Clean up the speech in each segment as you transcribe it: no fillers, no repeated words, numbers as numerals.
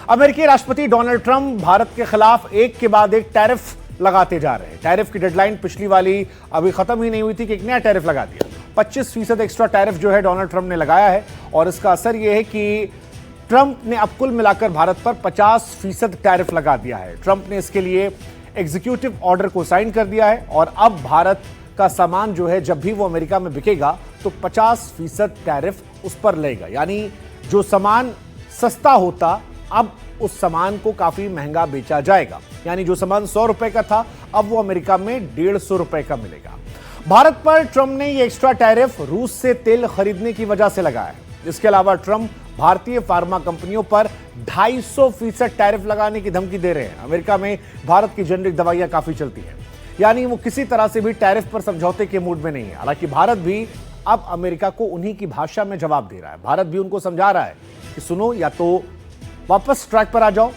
अमेरिकी राष्ट्रपति Donald Trump Bharat के खिलाफ एक के बाद एक टैरिफ लगाते जा रहे हैं। टैरिफ की डेडलाइन पिछली वाली अभी खत्म ही नहीं हुई थी कि एक नया टैरिफ लगा दिया। 25% एक्स्ट्रा टैरिफ जो है डोनाल्ड ट्रंप ने लगाया है और इसका असर यह है कि ट्रंप ने अब कुल मिलाकर भारत पर 50% टैरिफ लगा दिया है। ट्रंप ने इसके लिए एग्जीक्यूटिव ऑर्डर को साइन कर दिया है और अब भारत का सामान जो है जब भी वो अमेरिका में बिकेगा तो 50% टैरिफ उस पर लगेगा। यानी जो सामान सस्ता होता अब उस सामान को काफी महंगा बेचा जाएगा। यानी जो सामान 100 रुपए का था अब वो अमेरिका में 150 रुपए का मिलेगा। भारत पर ट्रंप ने ये एक्स्ट्रा टैरिफ रूस से तेल खरीदने की वजह से लगाया है। इसके अलावा ट्रंप भारतीय फार्मा कंपनियों पर 250% टैरिफ लगाने की धमकी दे रहे हैं। अमेरिका में भारत की जेनरिक दवाइयां काफी चलती हैं, यानी वो किसी तरह से भी टैरिफ पर समझौते के मूड में नहीं है। हालांकि भारत भी अब अमेरिका को उन्हीं की भाषा में जवाब दे रहा है। भारत भी उनको समझा रहा है कि सुनो, या तो वापस ट्रैक पर आ जाओ,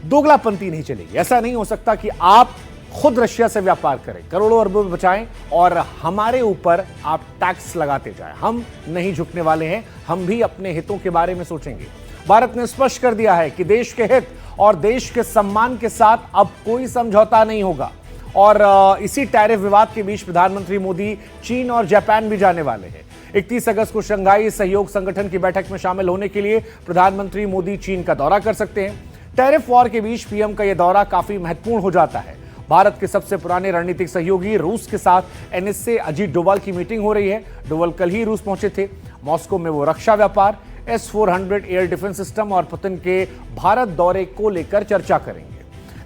दोगलापंती नहीं चलेगी। ऐसा नहीं हो सकता कि आप खुद रशिया से व्यापार करें, करोड़ों अरबों में बचाएं और हमारे ऊपर आप टैक्स लगाते जाएं। हम नहीं झुकने वाले हैं, हम भी अपने हितों के बारे में सोचेंगे। भारत ने स्पष्ट कर दिया है कि देश के हित और देश के सम्मान के साथ अब कोई समझौता नहीं होगा। और इसी टैरिफ विवाद के बीच प्रधानमंत्री मोदी चीन और जापान भी जाने वाले हैं। 31 अगस्त को शंघाई सहयोग संगठन की बैठक में शामिल होने के लिए प्रधानमंत्री मोदी चीन का दौरा कर सकते हैं। टैरिफ वॉर के बीच पीएम का यह दौरा काफी महत्वपूर्ण हो जाता है। भारत के सबसे पुराने रणनीतिक सहयोगी रूस के साथ एनएसए अजीत डोभाल की मीटिंग हो रही है। डोभाल कल ही रूस पहुंचे थे। मॉस्को में वो रक्षा व्यापार, S-400 एयर डिफेंस सिस्टम और पुतिन के भारत दौरे को लेकर चर्चा करेंगे।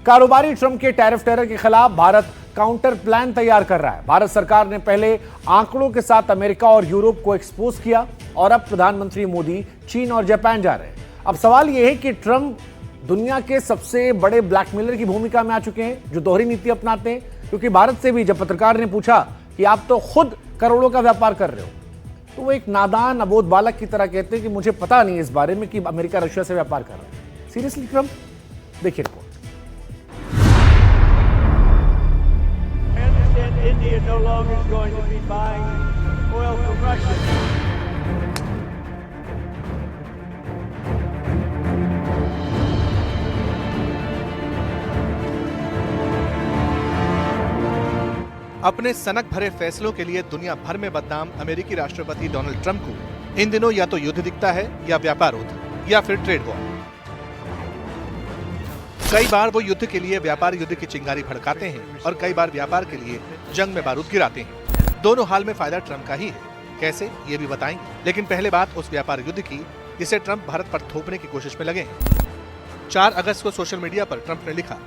कारोबारी ट्रंप के टैरिफ टेरर के खिलाफ भारत काउंटर प्लान तैयार कर रहा है। भारत सरकार ने पहले आंकड़ों के साथ अमेरिका और यूरोप को एक्सपोज किया और अब प्रधानमंत्री मोदी चीन और जापान जा रहे हैं। अब सवाल यह है कि ट्रंप दुनिया के सबसे बड़े ब्लैकमेलर की भूमिका में आ चुके हैं, जो दोहरी नीति अपनाते हैं। क्योंकि भारत से भी जब पत्रकार ने पूछा कि आप तो खुद करोड़ों का व्यापार कर रहे हो, तो वो एक नादान अबोध बालक की तरह कहते हैं कि मुझे पता नहीं इस बारे में कि अमेरिका रशिया से व्यापार कर रहा है। Seriously Trump? देखिए report. India no longer is going to be buying oil from Russia. अपने सनक भरे फैसलों के लिए दुनिया भर में बदनाम अमेरिकी राष्ट्रपति डोनाल्ड ट्रंप को इन दिनों या तो युद्ध दिखता है या व्यापार युद्ध या फिर ट्रेड वॉर। कई बार वो युद्ध के लिए व्यापार युद्ध की चिंगारी भड़काते हैं और कई बार व्यापार के लिए जंग में बारूद गिराते हैं। दोनों हाल में फायदा ट्रंप का ही है। कैसे, ये भी बताएंगे। लेकिन पहले बात उस व्यापार युद्ध की जिसे ट्रंप भारत पर थोपने की कोशिश में लगे हैं। 4 अगस्त को सोशल मीडिया पर ट्रंप ने लिखा,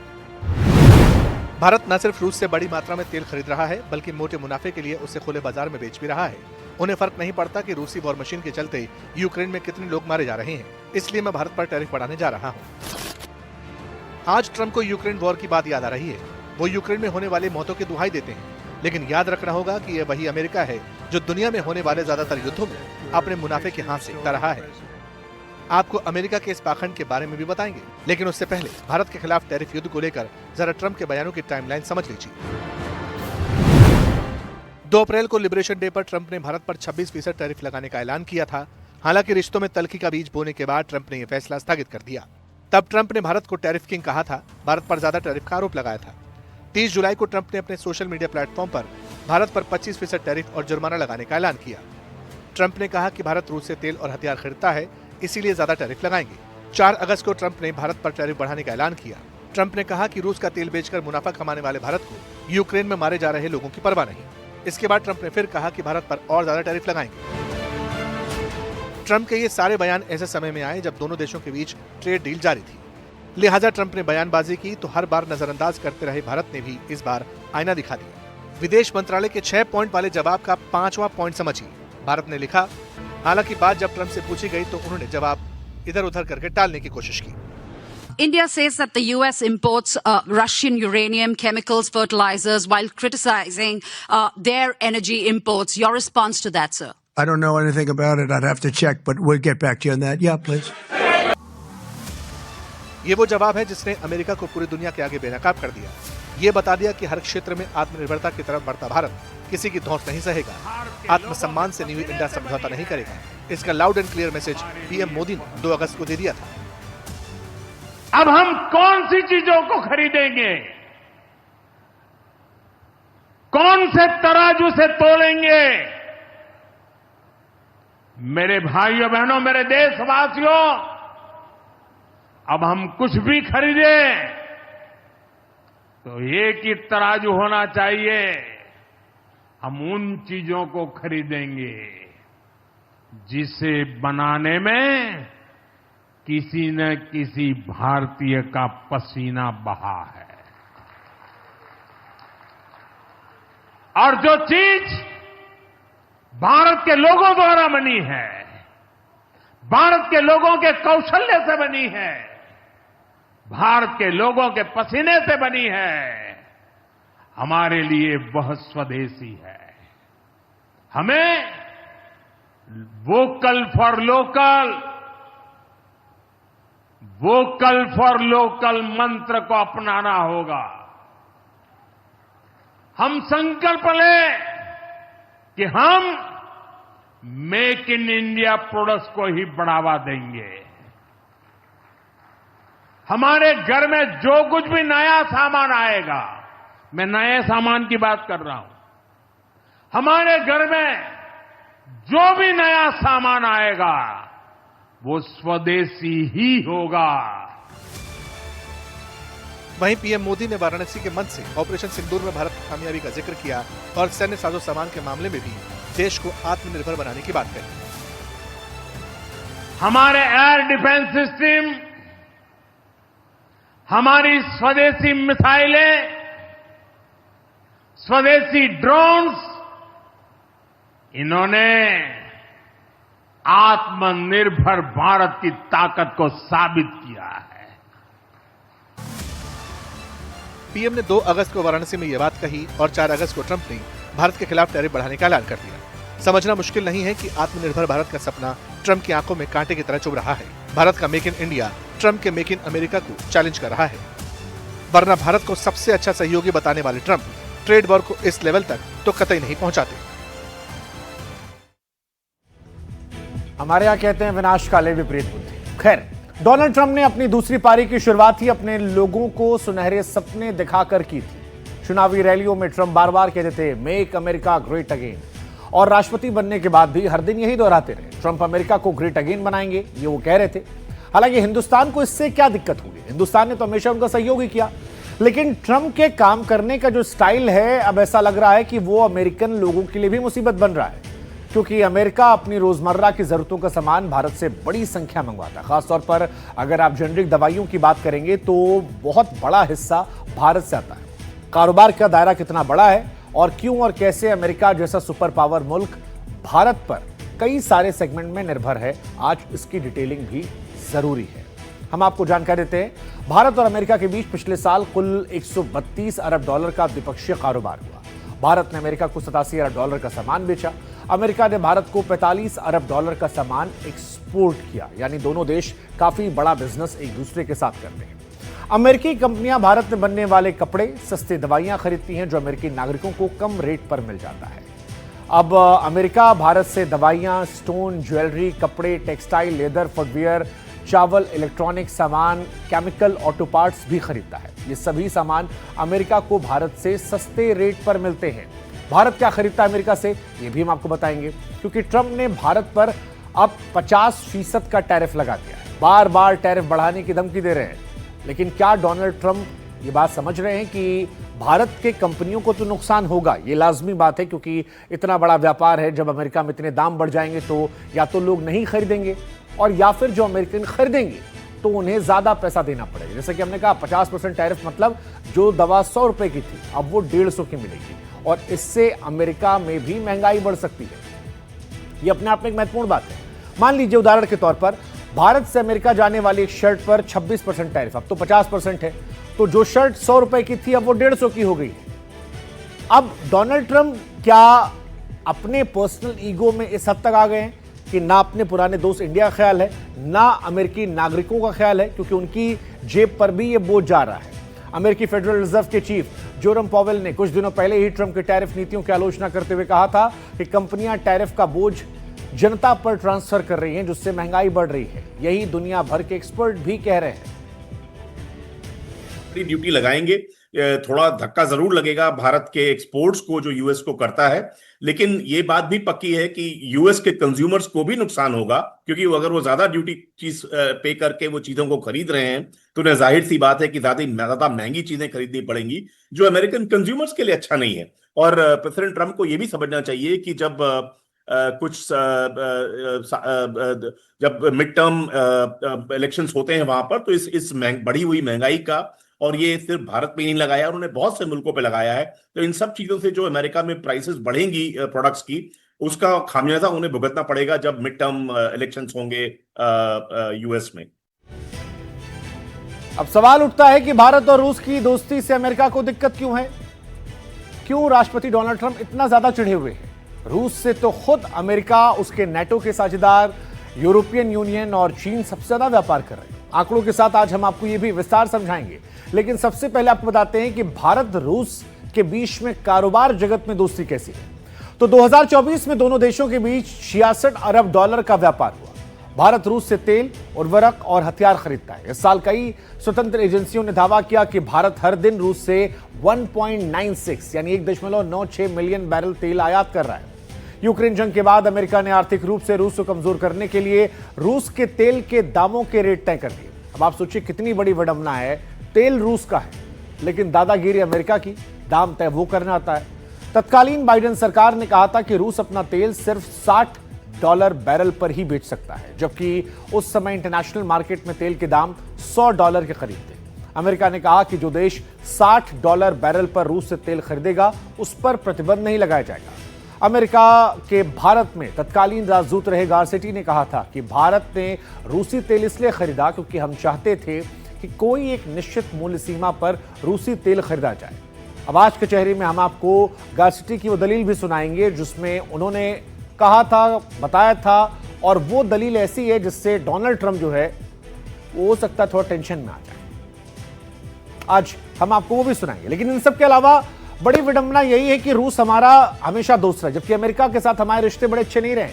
भारत न सिर्फ रूस से बड़ी मात्रा में तेल खरीद रहा है बल्कि मोटे मुनाफे के लिए उसे खुले बाजार में बेच भी रहा है। उन्हें फर्क नहीं पड़ता कि रूसी वॉर मशीन के चलते यूक्रेन में कितने लोग मारे जा रहे हैं, इसलिए मैं भारत पर टैरिफ बढ़ाने जा रहा हूँ। आज ट्रंप को यूक्रेन वॉर की बात याद आ रही है। वो यूक्रेन में होने वाली मौतों की दुहाई देते हैं, लेकिन याद रखना होगा कि यह वही अमेरिका है जो दुनिया में होने वाले ज्यादातर युद्धों में अपने मुनाफे के हाथ सेकता रहा है। आपको अमेरिका के इस पाखंड के बारे में भी बताएंगे, लेकिन उससे पहले भारत के खिलाफ टैरिफ युद्ध को लेकर जरा ट्रंप के बयानों की टाइमलाइन समझ लीजिए। 2 अप्रैल को लिबरेशन डे पर ट्रंप ने भारत पर 26% टैरिफ लगाने का ऐलान किया था। हालांकि रिश्तों में तल्खी का बीज बोने के बाद ट्रंप ने यह फैसला स्थगित कर दिया। तब ट्रंप ने भारत को टैरिफ किंग कहा था, भारत पर ज्यादा टैरिफ का आरोप लगाया था। 30 जुलाई को ट्रंप ने अपने सोशल मीडिया प्लेटफॉर्म पर भारत पर 25% टैरिफ और जुर्माना लगाने का ऐलान किया। ट्रंप ने कहा कि भारत रूस से तेल और हथियार खरीदता है, इसीलिए ज्यादा टैरिफ लगाएंगे। 4 अगस्त को ट्रंप ने भारत पर टैरिफ बढ़ाने का ऐलान किया। ट्रंप ने कहा कि रूस का तेल बेचकर मुनाफा कमाने वाले भारत को यूक्रेन में मारे जा रहे लोगों की परवाह नहीं। इसके बाद ट्रंप ने फिर कहा कि भारत पर और ज्यादा टैरिफ लगाएंगे। ट्रंप के ये सारे बयान ऐसे समय में आए जब दोनों देशों के बीच ट्रेड डील जारी थी। लिहाजा ट्रंप ने बयानबाजी की तो हर बार नजरअंदाज करते रहे भारत ने भी इस बार आईना दिखा दिया। विदेश मंत्रालय के 6 पॉइंट वाले जवाब का 5वां पॉइंट समझिए। भारत ने लिखा, हालांकि बात जब ट्रंप से पूछी गई तो उन्होंने जवाब इधर उधर करके टालने की कोशिश की। India says that the US imports Russian uranium, chemicals, fertilizers while criticizing their energy imports. Your response to that, sir? I don't know anything about it. I'd have to check, but we'll get back to you on that. Yeah, please. ये वो जवाब है जिसने America को पूरी दुनिया के आगे बेनकाब कर दिया। ये बता दिया कि हर क्षेत्र में आत्मनिर्भरता की तरफ बढ़ता भारत किसी की धौंस नहीं सहेगा, आत्मसम्मान से न्यू इंडिया समझौता नहीं करेगा। इसका loud and clear message PM Modi ने 2 अगस्त को दे दिया था। अब हम कौन सी चीजों को खरीदेंगे, कौन से तराजू से तोलेंगे? मेरे भाइयों बहनों, मेरे देशवासियों, अब हम कुछ भी खरीदें तो एक ही तराजू होना चाहिए। हम उन चीजों को खरीदेंगे जिसे बनाने में किसी न किसी भारतीय का पसीना बहा है, और जो चीज भारत के लोगों द्वारा बनी है, भारत के लोगों के कौशल्य से बनी है, भारत के लोगों के पसीने से बनी है, हमारे लिए वह स्वदेशी है। हमें vocal for local, vocal for local मंत्र को अपनाना होगा। हम संकल्प लें कि हम मेक इन इंडिया प्रोडक्ट्स को ही बढ़ावा देंगे। हमारे घर में जो कुछ भी नया सामान आएगा, मैं नए सामान की बात कर रहा हूं, हमारे घर में जो भी नया सामान आएगा वो स्वदेशी ही होगा। वहीं पीएम मोदी ने वाराणसी के मंच से ऑपरेशन सिंदूर में भारत की कामयाबी का जिक्र किया और सैन्य साजो सामान के मामले में भी देश को आत्मनिर्भर बनाने की बात कही। हमारे एयर डिफेंस सिस्टम, हमारी स्वदेशी मिसाइलें, स्वदेशी ड्रोन्स, इन्होंने आत्मनिर्भर भारत की ताकत को साबित किया है। पीएम ने 2 अगस्त को वाराणसी में यह बात कही और 4 अगस्त को ट्रंप ने भारत के खिलाफ टैरिफ बढ़ाने का ऐलान कर दिया। समझना मुश्किल नहीं है कि आत्मनिर्भर भारत का सपना ट्रंप की आंखों में कांटे की तरह चुभ रहा है। भारत का मेक इन इंडिया ट्रंप के मेक इन अमेरिका को चैलेंज कर रहा है, वरना भारत को सबसे अच्छा सहयोगी बताने वाले ट्रंप ट्रेड वॉर को इस लेवल तक तो कतई नहीं पहुंचाते। हमारे यहाँ कहते हैं विनाश काले विपरीत बुद्धि। खैर, डोनाल्ड ट्रंप ने अपनी दूसरी पारी की शुरुआत ही अपने लोगों को सुनहरे सपने दिखाकर की थी। चुनावी रैलियों में ट्रंप बार बार कहते थे मेक अमेरिका ग्रेट अगेन, और राष्ट्रपति बनने के बाद भी हर दिन यही दोहराते रहे, ट्रंप अमेरिका को ग्रेट अगेन बनाएंगे, ये वो कह रहे थे। हालांकि हिंदुस्तान को इससे क्या दिक्कत हुई? हिंदुस्तान ने तो हमेशा उनका सहयोग ही किया, लेकिन ट्रंप के काम करने का जो स्टाइल है, अब ऐसा लग रहा है कि वो अमेरिकन लोगों के लिए भी मुसीबत बन रहा है, क्योंकि अमेरिका अपनी रोजमर्रा की जरूरतों का सामान भारत से बड़ी संख्या मंगवाता है। खासतौर पर अगर आप जेनरिक दवाइयों की बात करेंगे तो बहुत बड़ा हिस्सा भारत से आता है। कारोबार का दायरा कितना बड़ा है और क्यों और कैसे अमेरिका जैसा सुपर पावर मुल्क भारत पर कई सारे सेगमेंट में निर्भर है, आज इसकी डिटेलिंग भी जरूरी है। हम आपको जानकारी देते हैं, भारत और अमेरिका के बीच पिछले साल कुल 132 अरब डॉलर का द्विपक्षीय कारोबार हुआ। भारत ने अमेरिका को 87 अरब डॉलर का सामान बेचा, अमेरिका ने भारत को 45 अरब डॉलर का सामान एक्सपोर्ट किया। यानी दोनों देश काफी बड़ा बिजनेस एक दूसरे के साथ करते हैं। अमेरिकी कंपनियां भारत में बनने वाले कपड़े, सस्ती दवाइयां खरीदती हैं जो अमेरिकी नागरिकों को कम रेट पर मिल जाता है। अब अमेरिका भारत से दवाइयां, स्टोन, ज्वेलरी, कपड़े, टेक्सटाइल, लेदर, फुटवियर, चावल, इलेक्ट्रॉनिक सामान, केमिकल, ऑटो पार्ट्स भी खरीदता है। ये सभी सामान अमेरिका को भारत से सस्ते रेट पर मिलते हैं। भारत क्या खरीदता है अमेरिका से, ये भी हम आपको बताएंगे, क्योंकि ट्रंप ने भारत पर अब 50% का टैरिफ लगा दिया है। बार बार टैरिफ बढ़ाने की धमकी दे रहे हैं, लेकिन क्या डोनाल्ड ट्रंप ये बात समझ रहे हैं कि भारत के कंपनियों को तो नुकसान होगा? ये लाजमी बात है, क्योंकि इतना बड़ा व्यापार है। जब अमेरिका में इतने दाम बढ़ जाएंगे तो या तो लोग नहीं खरीदेंगे, और या फिर जो अमेरिकन खरीदेंगे तो उन्हें ज्यादा पैसा देना पड़ेगा। जैसे कि हमने कहा 50% टैरिफ, मतलब जो दवा 100 रुपए की थी अब वो 150 की मिलेगी, और इससे अमेरिका में भी महंगाई बढ़ सकती है। ये अपने आप में एक महत्वपूर्ण बात है। मान लीजिए उदाहरण के तौर पर भारत से अमेरिका जाने वाली एक शर्ट पर 26% टैरिफ, अब तो 50% है, तो जो शर्ट 100 रुपए की थी अब वो 150 की हो गई है। अब डोनाल्ड ट्रंप क्या अपने पर्सनल ईगो में इस हद तक आ गए हैं कि ना अपने पुराने दोस्त इंडिया का ख्याल है, ना अमेरिकी नागरिकों का ख्याल है, क्योंकि उनकी जेब पर भी ये बोझ जा रहा है। अमेरिकी फेडरल रिजर्व के चीफ जोरम पॉवेल ने कुछ दिनों पहले ही ट्रंप के टैरिफ नीतियों की आलोचना करते हुए कहा था कि कंपनियां टैरिफ का बोझ जनता पर ट्रांसफर कर रही हैं, जिससे महंगाई बढ़ रही है। यही दुनिया भर के एक्सपर्ट भी कह रहे हैं। नई ड्यूटी लगाएंगे, थोड़ा धक्का जरूर लगेगा भारत के एक्सपोर्ट्स को जो यूएस को करता है, लेकिन ये बात भी पक्की है कि यूएस के कंज्यूमर्स को भी नुकसान होगा, क्योंकि अगर वो ज्यादा ड्यूटी चीज पे करके वो चीजों को खरीद रहे हैं तो उन्हें जाहिर सी बात है कि ज्यादा महंगी चीजें खरीदनी पड़ेंगी, जो अमेरिकन कंज्यूमर्स के लिए अच्छा नहीं है। और प्रेसिडेंट ट्रंप को यह भी समझना चाहिए कि जब मिड टर्म इलेक्शंस होते हैं वहां पर, तो इस बढ़ी हुई महंगाई का, और ये सिर्फ भारत में ही नहीं लगाया, उन्होंने बहुत से मुल्कों पे लगाया है, तो इन सब चीजों से जो अमेरिका में प्राइसेस बढ़ेंगी प्रोडक्ट्स की, उसका खामियाजा उन्हें भुगतना पड़ेगा जब मिड टर्म इलेक्शंस होंगे यूएस में। अब सवाल उठता है कि भारत और रूस की दोस्ती से अमेरिका को दिक्कत क्यों है? क्यों राष्ट्रपति डोनाल्ड ट्रंप इतना ज्यादा चिढ़े हुए हैं? रूस से तो खुद अमेरिका, उसके नेटो के साझेदार यूरोपियन यूनियन और चीन सबसे ज्यादा व्यापार कर रहे हैं। आंकड़ों के साथ आज हम आपको यह भी विस्तार समझाएंगे, लेकिन सबसे पहले आपको बताते हैं कि भारत रूस के बीच में कारोबार जगत में दोस्ती कैसी है। तो 2024 में दोनों देशों के बीच 66 अरब डॉलर का व्यापार हुआ। भारत रूस से तेल, उर्वरक और हथियार खरीदता है। इस साल कई स्वतंत्र एजेंसियों ने दावा किया कि भारत हर दिन रूस से 1.96 यानी 1.96 मिलियन बैरल तेल आयात कर रहा है। यूक्रेन जंग के बाद अमेरिका ने आर्थिक रूप से रूस को कमजोर करने के लिए रूस के तेल के दामों के रेट तय कर दिए। अब आप सोचिए कितनी बड़ी विडंबना है, तेल रूस का है लेकिन दादागिरी अमेरिका की, दाम तय वो करना आता है। तत्कालीन बाइडेन सरकार ने कहा था कि रूस अपना तेल सिर्फ $60 बैरल पर ही बेच सकता है, जबकि उस समय इंटरनेशनल मार्केट में तेल के दाम $100 के करीब थे। अमेरिका ने कहा कि जो देश $60 बैरल पर रूस से तेल खरीदेगा उस पर प्रतिबंध नहीं लगाया जाएगा। अमेरिका के भारत में तत्कालीन राजदूत रहे गारसेटी ने कहा था कि भारत ने रूसी तेल इसलिए खरीदा क्योंकि हम चाहते थे कि कोई एक निश्चित मूल्य सीमा पर रूसी तेल खरीदा जाए। अब आज कचहरी में हम आपको गारसेटी की वो दलील भी सुनाएंगे जिसमें उन्होंने कहा था, बताया था, और वो दलील ऐसी है जिससे डोनाल्ड ट्रंप जो है वो हो सकता है थोड़ा टेंशन में आ जाए। आज हम आपको वो भी सुनाएंगे, लेकिन इन सब के अलावा बड़ी विडंबना यही है कि रूस हमारा हमेशा दोस्त रहा, जबकि अमेरिका के साथ हमारे रिश्ते बड़े अच्छे नहीं रहे,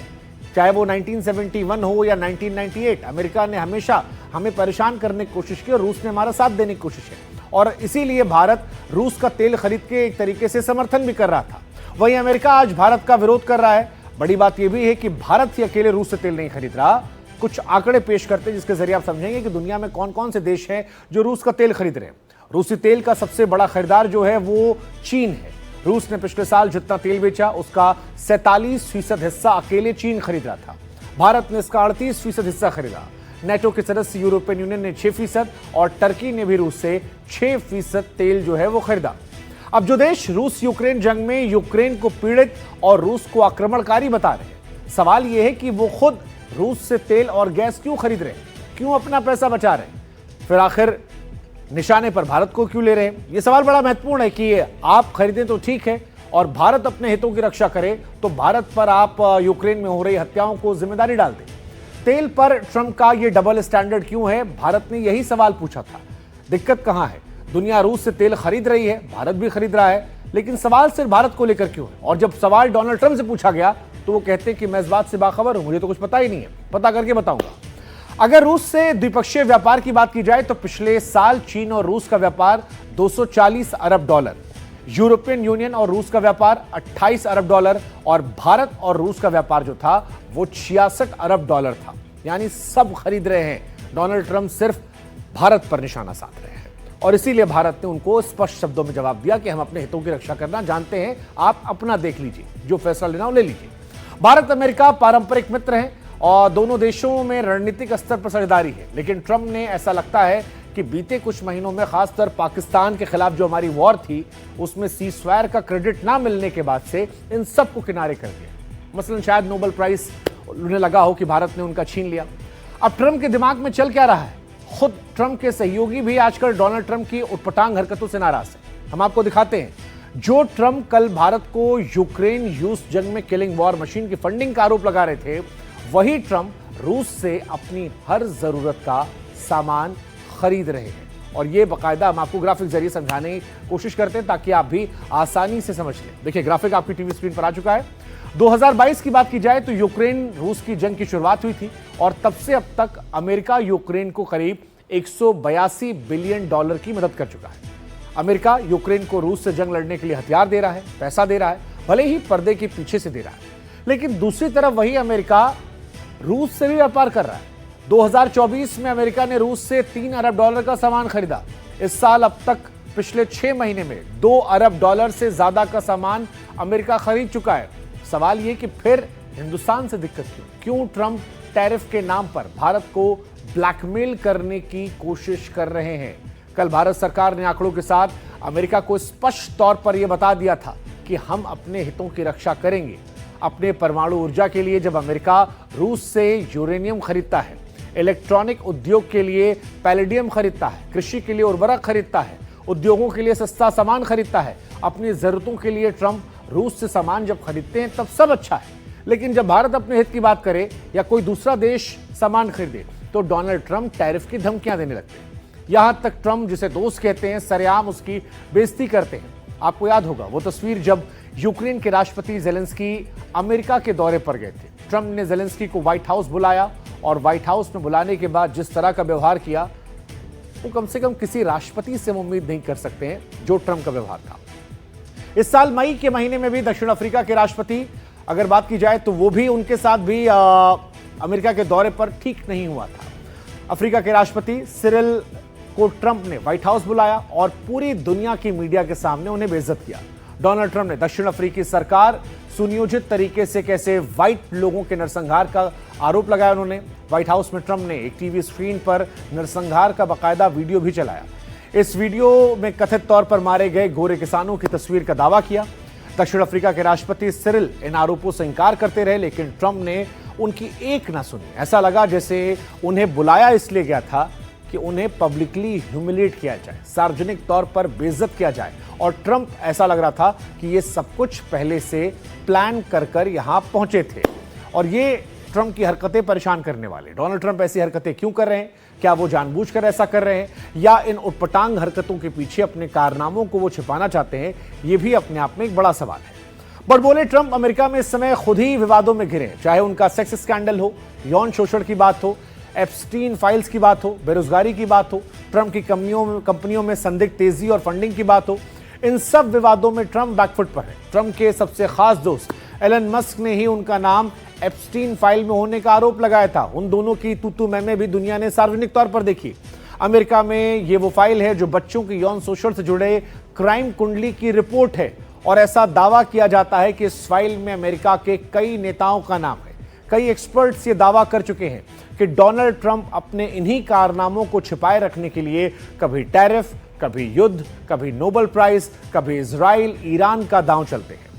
चाहे वो 1971 हो या 1998। अमेरिका ने हमेशा हमें परेशान करने की कोशिश की और रूस ने हमारा साथ देने की कोशिश की, और इसीलिए भारत रूस का तेल खरीद के एक तरीके से समर्थन भी कर रहा था। वहीं अमेरिका आज भारत का विरोध कर रहा है। बड़ी बात यह भी है कि भारत ही अकेले रूस से तेल नहीं खरीद रहा। कुछ आंकड़े पेश करते हैं जिसके जरिए आप समझेंगे कि दुनिया में कौन कौन से देश हैं जो रूस का तेल खरीद रहे हैं। रूसी तेल का सबसे बड़ा खरीदार जो है वो चीन है। रूस ने पिछले साल जितना तेल बेचा उसका 47% हिस्सा अकेले चीन खरीद रहा था। भारत ने इसका 38% हिस्सा खरीदा। नेटो के सदस्य यूरोपियन यूनियन ने 6% और टर्की ने भी रूस से 6% तेल जो है वो खरीदा। अब जो देश रूस यूक्रेन जंग में यूक्रेन को पीड़ित और रूस को आक्रमणकारी बता रहे हैं, सवाल यह है कि वो खुद रूस से तेल और गैस क्यों खरीद रहे हैं, क्यों अपना पैसा बचा रहे हैं, फिर आखिर निशाने पर भारत को क्यों ले रहे हैं? यह सवाल बड़ा महत्वपूर्ण है कि आप खरीदें तो ठीक है और भारत अपने हितों की रक्षा करे तो भारत पर आप यूक्रेन में हो रही हत्याओं को जिम्मेदारी डाल दें। तेल पर ट्रंप का यह डबल स्टैंडर्ड क्यों है? भारत ने यही सवाल पूछा था। दिक्कत कहां है? दुनिया रूस से तेल खरीद रही है, भारत भी खरीद रहा है, लेकिन सवाल सिर्फ भारत को लेकर क्यों है? और जब सवाल डोनाल्ड ट्रंप से पूछा गया तो वो कहते हैं कि मैं इस बात से बाखबर हूं, मुझे तो कुछ पता ही नहीं है, पता करके बताऊंगा। अगर रूस से द्विपक्षीय व्यापार की बात की जाए तो पिछले साल चीन और रूस का व्यापार $240 अरब, यूरोपियन यूनियन और रूस का व्यापार $28 अरब और भारत और रूस का व्यापार जो था वो $66 अरब था। यानी सब खरीद रहे हैं, डोनाल्ड ट्रंप सिर्फ भारत पर निशाना साध रहे हैं। और इसीलिए भारत ने उनको स्पष्ट शब्दों में जवाब दिया कि हम अपने हितों की रक्षा करना जानते हैं, आप अपना देख लीजिए, जो फैसला लेना हो ले लीजिए। भारत अमेरिका पारंपरिक मित्र हैं और दोनों देशों में रणनीतिक स्तर पर साझेदारी है, लेकिन ट्रंप ने ऐसा लगता है कि बीते कुछ महीनों में खासकर पाकिस्तान के खिलाफ जो हमारी वॉर थी उसमें सीज़फायर का क्रेडिट ना मिलने के बाद से इन सबको किनारे कर दिया। मसलन शायद नोबेल प्राइज उन्हें लगा हो कि भारत ने उनका छीन लिया। अब ट्रंप के दिमाग में चल क्या रहा है? खुद ट्रंप के सहयोगी भी आजकल डोनाल्ड ट्रंप की उटपटांग हरकतों से नाराज हैं। हम आपको दिखाते हैं। जो ट्रंप कल भारत को यूक्रेन रूस जंग में किलिंग वॉर मशीन की फंडिंग का आरोप लगा रहे थे, वही ट्रंप रूस से अपनी हर जरूरत का सामान खरीद रहे हैं। और ये बाकायदा हम आपको ग्राफिक जरिए समझाने की कोशिश करते हैं ताकि आप भी आसानी से समझ लें। देखिए ग्राफिक आपकी टीवी स्क्रीन पर आ चुका है। 2022 की बात की जाए तो यूक्रेन रूस की जंग की शुरुआत हुई थी और तब से अब तक अमेरिका यूक्रेन को करीब 182 बिलियन डॉलर की मदद कर चुका है। अमेरिका यूक्रेन को रूस से जंग लड़ने के लिए हथियार दे रहा है, पैसा दे रहा है, भले ही पर्दे के पीछे से दे रहा है, लेकिन दूसरी तरफ वही अमेरिका रूस से भी व्यापार कर रहा है। 2024 में अमेरिका ने रूस से 3 अरब डॉलर का सामान खरीदा। इस साल अब तक पिछले 6 महीने में 2 अरब डॉलर से ज्यादा का सामान अमेरिका खरीद चुका है। सवाल यह कि फिर हिंदुस्तान से दिक्कत क्यों ट्रंप टैरिफ के नाम पर भारत को ब्लैकमेल करने की कोशिश कर रहे हैं। कल भारत सरकार ने आंकड़ों के साथ अमेरिका को स्पष्ट तौर पर यह बता दिया था कि हम अपने हितों की रक्षा करेंगे। अपने परमाणु ऊर्जा के लिए जब अमेरिका रूस से यूरेनियम खरीदता है, इलेक्ट्रॉनिक उद्योग के लिए पैलेडियम खरीदता है, कृषि के लिए उर्वरक खरीदता है, उद्योगों के लिए सस्ता सामान खरीदता है, अपनी जरूरतों के लिए ट्रंप रूस से सामान जब खरीदते हैं तब सब अच्छा है। लेकिन जब भारत अपने हित की बात करे या कोई दूसरा देश सामान खरीदे तो डोनाल्ड ट्रंप टैरिफ की धमकियां देने लगते हैं। यहां तक ट्रंप जिसे दोस्त कहते हैं सरेआम उसकी बेइज्जती करते हैं। आपको याद होगा वो तस्वीर जब यूक्रेन के राष्ट्रपति जेलेंस्की अमेरिका के दौरे पर गए थे। ट्रंप ने जेलेंस्की को व्हाइट हाउस बुलाया और व्हाइट हाउस में बुलाने के बाद जिस तरह का व्यवहार किया वो कम से कम किसी राष्ट्रपति से हम उम्मीद नहीं कर सकते हैं जो ट्रंप का व्यवहार था। इस साल मई के महीने में भी दक्षिण अफ्रीका के राष्ट्रपति अगर बात की जाए तो वो भी उनके साथ भी अमेरिका के दौरे पर ठीक नहीं हुआ था। अफ्रीका के राष्ट्रपति सिरिल को ट्रंप ने व्हाइट हाउस बुलाया और पूरी दुनिया की मीडिया के सामने उन्हें बेइज्जत किया। डोनाल्ड ट्रंप ने दक्षिण अफ्रीकी सरकार सुनियोजित तरीके से कैसे व्हाइट लोगों के नरसंहार का आरोप लगाया। उन्होंने व्हाइट हाउस में ट्रंप ने एक टीवी स्क्रीन पर नरसंहार का बाकायदा वीडियो भी चलाया। इस वीडियो में कथित तौर पर मारे गए गोरे किसानों की तस्वीर का दावा किया। दक्षिण अफ्रीका के राष्ट्रपति सिरिल इन आरोपों से इंकार करते रहे, लेकिन ट्रंप ने उनकी एक ना सुनी। ऐसा लगा जैसे उन्हें बुलाया इसलिए गया था कि उन्हें पब्लिकली ह्यूमिलेट किया जाए, सार्वजनिक तौर पर बेइज्जत किया जाए। और ट्रंप ऐसा लग रहा था कि ये सब कुछ पहले से प्लान कर यहां पहुंचे थे। और ये ट्रंप की हरकतें परेशान करने वाले। डोनाल्ड ट्रंप ऐसी हरकतें क्यों कर रहे हैं? क्या वो जानबूझकर ऐसा कर रहे हैं या इन उटपटांग हरकतों के पीछे अपने कारनामों को वो छिपाना चाहते हैं? ये भी अपने आप में एक बड़ा सवाल है। बट बोले ट्रंप अमेरिका में इस समय खुद ही विवादों में घिरे हैं, चाहे उनका सेक्स स्कैंडल हो, यौन शोषण की बात हो, एप्स्टीन फाइल्स की बात हो, बेरोजगारी की बात हो, ट्रंप की कंपनियों में संदिग्ध तेजी और फंडिंग की बात हो। इन सब विवादों में ट्रंप बैकफुट पर है। ट्रंप के सबसे खास दोस्त एलन मस्क ने ही उनका नाम एप्स्टीन फाइल में होने का आरोप लगाया था। उन दोनों की तू मैं भी दुनिया ने सार्वजनिक तौर पर देखी। अमेरिका में ये वो फाइल है जो बच्चों के यौन शोषण से जुड़े क्राइम कुंडली की रिपोर्ट है और ऐसा दावा किया जाता है कि इस फाइल में अमेरिका के कई नेताओं का नाम है। कई एक्सपर्ट्स ये दावा कर चुके हैं कि डोनाल्ड ट्रंप अपने इन्हीं कारनामों को छिपाए रखने के लिए कभी टैरिफ, कभी युद्ध, कभी नोबेल प्राइज, कभी इजराइल, ईरान का दांव चलते हैं।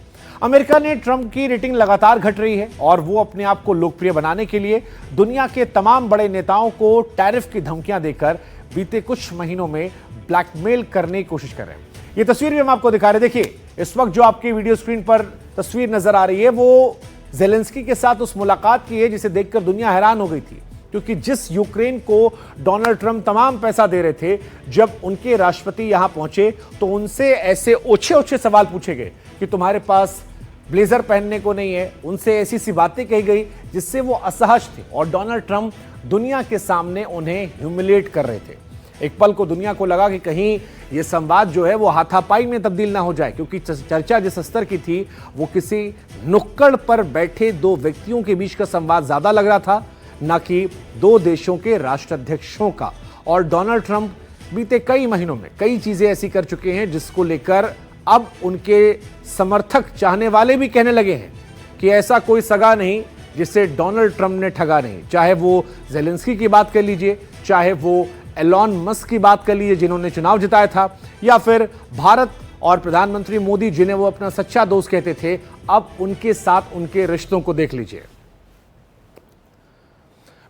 अमेरिका ने ट्रंप की रेटिंग लगातार घट रही है और वो अपने आप को लोकप्रिय बनाने के लिए दुनिया के तमाम बड़े नेताओं को टैरिफ की धमकियां देकर बीते कुछ महीनों में ब्लैकमेल करने की कोशिश कर रहे हैं। ये तस्वीर भी हम आपको दिखा रहे हैं। देखिए इस वक्त जो आपकी वीडियो स्क्रीन पर तस्वीर नजर आ रही है वो जेलेंस्की के साथ उस मुलाकात की है जिसे देखकर दुनिया हैरान हो गई थी, क्योंकि जिस यूक्रेन को डोनाल्ड ट्रंप तमाम पैसा दे रहे थे, जब उनके राष्ट्रपति यहां पहुंचे तो उनसे ऐसे ओछे सवाल पूछे गए कि तुम्हारे पास ब्लेजर पहनने को नहीं है। उनसे ऐसी सी बातें कही गई जिससे वो असहज थे और डोनाल्ड ट्रंप दुनिया के सामने उन्हें ह्यूमिलेट कर रहे थे। एक पल को दुनिया को लगा कि कहीं ये संवाद जो है वो हाथापाई में तब्दील ना हो जाए, क्योंकि चर्चा जिस स्तर की थी वो किसी नुक्कड़ पर बैठे दो व्यक्तियों के बीच का संवाद ज्यादा लग रहा था, ना कि दो देशों के राष्ट्राध्यक्षों का। और डोनाल्ड ट्रंप बीते कई महीनों में कई चीजें ऐसी कर चुके हैं जिसको लेकर अब उनके समर्थक, चाहने वाले भी कहने लगे हैं कि ऐसा कोई सगा नहीं जिसे डोनाल्ड ट्रंप ने ठगा नहीं। चाहे वो जेलेंस्की की बात कर लीजिए, चाहे वो एलॉन मस्क की बात कर लीजिए जिन्होंने चुनाव जिताया था, या फिर भारत और प्रधानमंत्री मोदी जिन्हें वो अपना सच्चा दोस्त कहते थे। अब उनके साथ उनके रिश्तों को देख लीजिए।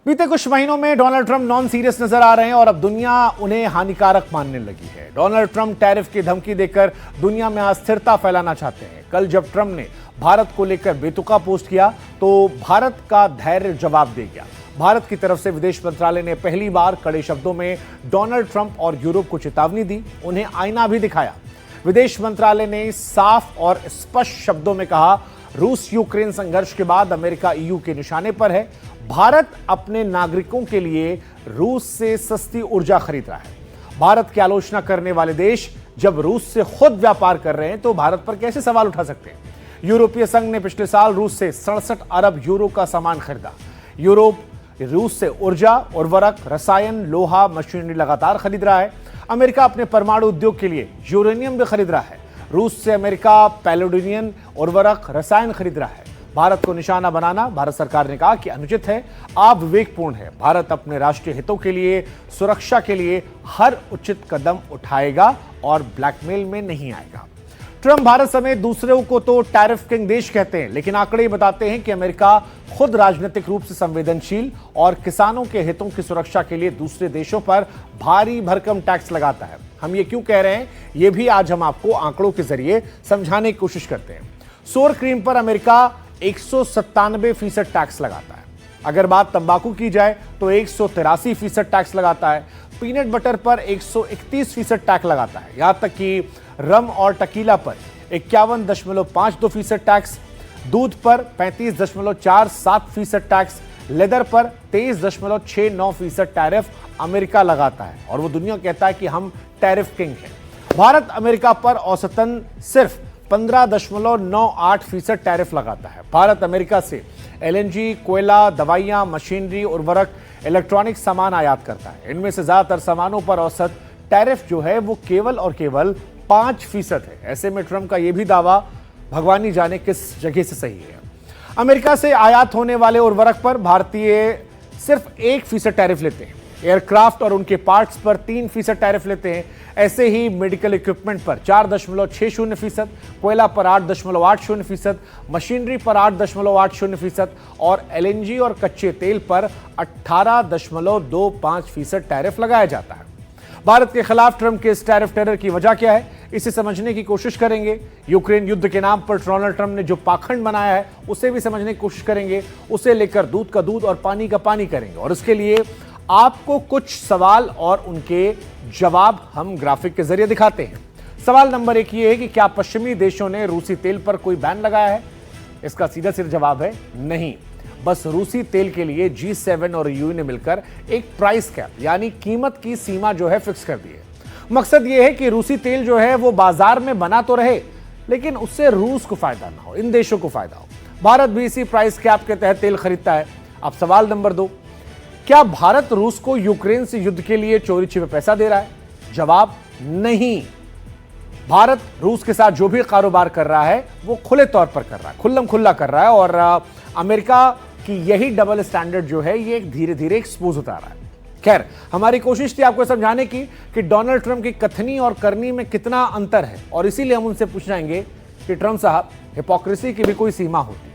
बीते कुछ महीनों में डोनाल्ड ट्रंप नॉन सीरियस नजर आ रहे हैं और अब दुनिया उन्हें हानिकारक मानने लगी है। डोनाल्ड ट्रंप टैरिफ की धमकी देकर दुनिया में अस्थिरता फैलाना चाहते हैं। कल जब ट्रंप ने भारत को लेकर बेतुका पोस्ट किया तो भारत का धैर्य जवाब दे गया। भारत की तरफ से विदेश मंत्रालय ने पहली बार कड़े शब्दों में डोनाल्ड ट्रंप और यूरोप को चेतावनी दी, उन्हें आईना भी दिखाया। विदेश मंत्रालय ने साफ और स्पष्ट शब्दों में कहा, रूस यूक्रेन संघर्ष के बाद अमेरिका ईयू के निशाने पर है। भारत अपने नागरिकों के लिए रूस से सस्ती ऊर्जा खरीद रहा है। भारत की आलोचना करने वाले देश जब रूस से खुद व्यापार कर रहे हैं तो भारत पर कैसे सवाल उठा सकते हैं? यूरोपीय संघ ने पिछले साल रूस से 67 अरब यूरो का सामान खरीदा। यूरोप रूस से ऊर्जा, उर्वरक, रसायन, लोहा, मशीनरी लगातार खरीद रहा है। अमेरिका अपने परमाणु उद्योग के लिए यूरेनियम भी खरीद रहा है। रूस से अमेरिका पैलेडियम, उर्वरक, रसायन खरीद रहा है। भारत को निशाना बनाना भारत सरकार ने कहा कि अनुचित है, अविवेकपूर्ण है। भारत अपने राष्ट्रीय हितों के लिए, सुरक्षा के लिए हर उचित कदम उठाएगा और ब्लैकमेल में नहीं आएगा। ट्रंप भारत समेत दूसरों को तो टैरिफ किंग देश कहते हैं, लेकिन आंकड़े बताते हैं कि अमेरिका खुद राजनीतिक रूप से संवेदनशील और किसानों के हितों की सुरक्षा के लिए दूसरे देशों पर भारी भरकम टैक्स लगाता है। हम ये क्यों कह रहे हैं, ये भी आज हम आपको आंकड़ों के जरिए समझाने की कोशिश करते हैं। सोर क्रीम पर अमेरिका 197% टैक्स लगाता है। अगर बात तंबाकू की जाए तो 183% टैक्स लगाता है। पीनट बटर पर 131% टैक्स लगाता है। यहां तक कि रम और टकीला पर 51.52% टैक्स, दूध पर 35.47% टैक्स, लेदर पर 23.69% टैरिफ अमेरिका लगाता है और वो दुनिया कहता है कि हम टैरिफ किंग हैं। भारत अमेरिका पर औसतन सिर्फ 15.98% टैरिफ लगाता है। भारत अमेरिका से एलएनजी, कोयला, दवाइयां, मशीनरी, उर्वरक, इलेक्ट्रॉनिक सामान आयात करता है। इनमें से ज्यादातर सामानों पर औसत टैरिफ जो है वो केवल और केवल 5% है। ऐसे में ट्रंप का यह भी दावा भगवान ही जाने किस जगह से सही है। अमेरिका से आयात होने वाले उर्वरक पर भारतीय सिर्फ 1% टैरिफ लेते हैं। एयरक्राफ्ट और उनके पार्ट्स पर 3% टैरिफ लेते हैं। ऐसे ही मेडिकल इक्विपमेंट पर 4.60%, कोयला पर 8.80%, मशीनरी पर 8.80% और एलएनजी और कच्चे तेल पर 18.25% टैरिफ लगाया जाता है। भारत के खिलाफ ट्रंप के इस टैरिफ टेरर की वजह क्या है, इसे समझने की कोशिश करेंगे। यूक्रेन युद्ध के नाम पर डोनाल्ड ट्रंप ने जो पाखंड बनाया है उसे भी समझने की कोशिश करेंगे। उसे लेकर दूध का दूध और पानी का पानी करेंगे और इसके लिए आपको कुछ सवाल और उनके जवाब हम ग्राफिक के जरिए दिखाते हैं। सवाल नंबर 1 ये है कि क्या पश्चिमी देशों ने रूसी तेल पर कोई बैन लगाया है? इसका सीधा सीधा जवाब है नहीं। बस रूसी तेल के लिए G7 और EU ने मिलकर एक प्राइस कैप यानी कीमत की सीमा जो है फिक्स कर दी है। मकसद यह है कि रूसी तेल जो है वो बाजार में बना तो रहे लेकिन उससे रूस को फायदा ना हो, इन देशों को फायदा हो। भारत भी इसी प्राइस कैप के तहत तेल खरीदता है। अब सवाल नंबर 2, क्या भारत रूस को यूक्रेन से युद्ध के लिए चोरी छिपे पैसा दे रहा है? जवाब नहीं। भारत रूस के साथ जो भी कारोबार कर रहा है वो खुले तौर पर कर रहा है, खुल्लम खुल्ला कर रहा है और अमेरिका की यही डबल स्टैंडर्ड जो है ये धीरे धीरे एक्सपोज होता रहा है। खैर, हमारी कोशिश थी आपको समझाने की कि डोनाल्ड ट्रंप की कथनी और करनी में कितना अंतर है और इसीलिए हम उनसे पूछ जाएंगे कि ट्रंप साहब, हिपोक्रेसी की भी कोई सीमा होती है?